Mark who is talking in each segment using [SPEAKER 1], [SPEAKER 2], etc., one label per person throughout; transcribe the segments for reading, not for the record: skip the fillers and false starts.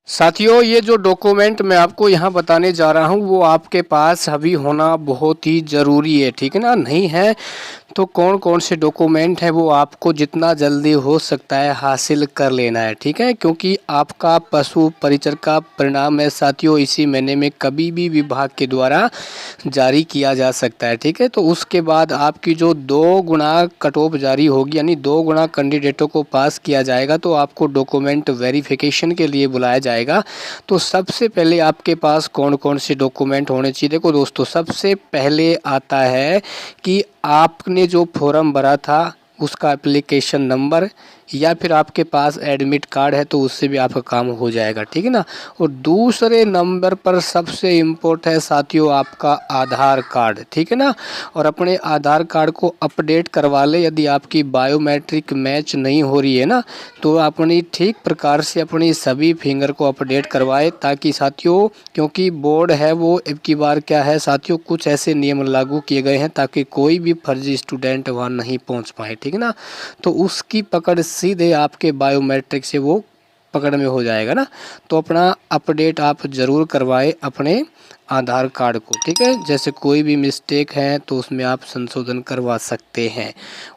[SPEAKER 1] साथियों, ये जो डॉक्यूमेंट मैं आपको यहाँ बताने जा रहा हूँ वो आपके पास अभी होना बहुत ही ज़रूरी है, ठीक है ना। नहीं है तो कौन कौन से डॉक्यूमेंट है वो आपको जितना जल्दी हो सकता है हासिल कर लेना है, ठीक है। क्योंकि आपका पशु परिचर का परिणाम है साथियों इसी महीने में कभी भी विभाग के द्वारा जारी किया जा सकता है, ठीक है। तो उसके बाद आपकी जो 2 गुना कट ऑफ जारी होगी, यानी 2 गुना कैंडिडेटों को पास किया जाएगा, तो आपको डॉक्यूमेंट वेरिफिकेशन के लिए बुलाया जाएगा। तो सबसे पहले आपके पास कौन कौन से डॉक्यूमेंट होने चाहिए। देखो दोस्तों, सबसे पहले आता है कि आपने जो फॉर्म भरा था उसका एप्लीकेशन नंबर, या फिर आपके पास एडमिट कार्ड है तो उससे भी आपका काम हो जाएगा, ठीक है ना। और दूसरे नंबर पर सबसे इम्पोर्टेंट है साथियों आपका आधार कार्ड, ठीक है ना। और अपने आधार कार्ड को अपडेट करवा ले। यदि आपकी बायोमेट्रिक मैच नहीं हो रही है ना, तो अपनी ठीक प्रकार से अपनी सभी फिंगर को अपडेट करवाए, ताकि साथियों, क्योंकि बोर्ड है वो अब की बार क्या है साथियों, कुछ ऐसे नियम लागू किए गए हैं ताकि कोई भी फर्जी स्टूडेंट वहाँ नहीं पहुँच पाए, ठीक है ना। तो उसकी पकड़ सीधे आपके बायोमेट्रिक से वो पकड़ में हो जाएगा ना। तो अपना अपडेट आप ज़रूर करवाएं अपने आधार कार्ड को, ठीक है। जैसे कोई भी मिस्टेक है तो उसमें आप संशोधन करवा सकते हैं।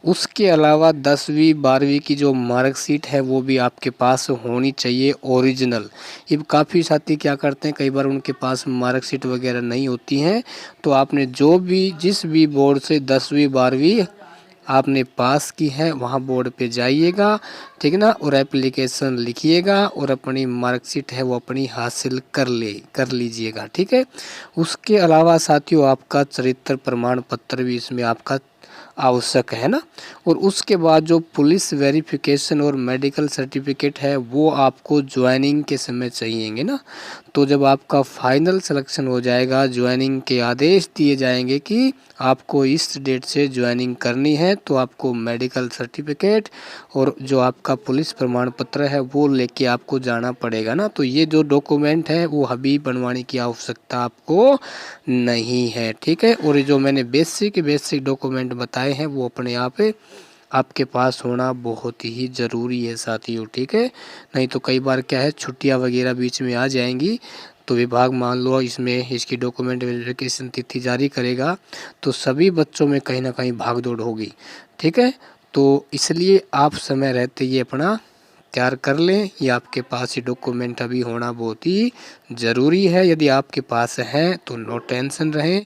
[SPEAKER 1] उसके अलावा 10वीं 12वीं की जो मार्कशीट है वो भी आपके पास होनी चाहिए ओरिजिनल। ये काफ़ी साथी क्या करते हैं, कई बार उनके पास मार्कशीट वगैरह नहीं होती हैं। तो आपने जो भी जिस भी बोर्ड से 10वीं 12वीं आपने पास की है वहाँ बोर्ड पे जाइएगा, ठीक है ना। और एप्लीकेशन लिखिएगा और अपनी मार्कशीट है वो अपनी हासिल कर लीजिएगा, ठीक है। उसके अलावा साथियों आपका चरित्र प्रमाण पत्र भी इसमें आपका आवश्यक है ना। और उसके बाद जो पुलिस वेरिफिकेशन और मेडिकल सर्टिफिकेट है वो आपको ज्वाइनिंग के समय चाहिएंगे ना। तो जब आपका फाइनल सिलेक्शन हो जाएगा, ज्वाइनिंग के आदेश दिए जाएंगे कि आपको इस डेट से ज्वाइनिंग करनी है, तो आपको मेडिकल सर्टिफिकेट और जो आपका पुलिस प्रमाण पत्र है वो लेके आपको जाना पड़ेगा ना। तो ये जो डॉक्यूमेंट है वो अभी बनवाने की आवश्यकता आपको नहीं है, ठीक है। और ये जो मैंने बेसिक डॉक्यूमेंट बताए हैं वो अपने आप आपके पास होना बहुत ही ज़रूरी है साथियों, ठीक है। नहीं तो कई बार क्या है, छुट्टियां वगैरह बीच में आ जाएंगी तो विभाग मान लो इसमें इसकी डॉक्यूमेंट वेरिफिकेशन तिथि जारी करेगा, तो सभी बच्चों में कहीं ना कहीं भाग दौड़ होगी, ठीक है। तो इसलिए आप समय रहते ये अपना तैयार कर लें। ये आपके पास ये डॉक्यूमेंट अभी होना बहुत ही ज़रूरी है। यदि आपके पास है तो नो टेंशन रहें।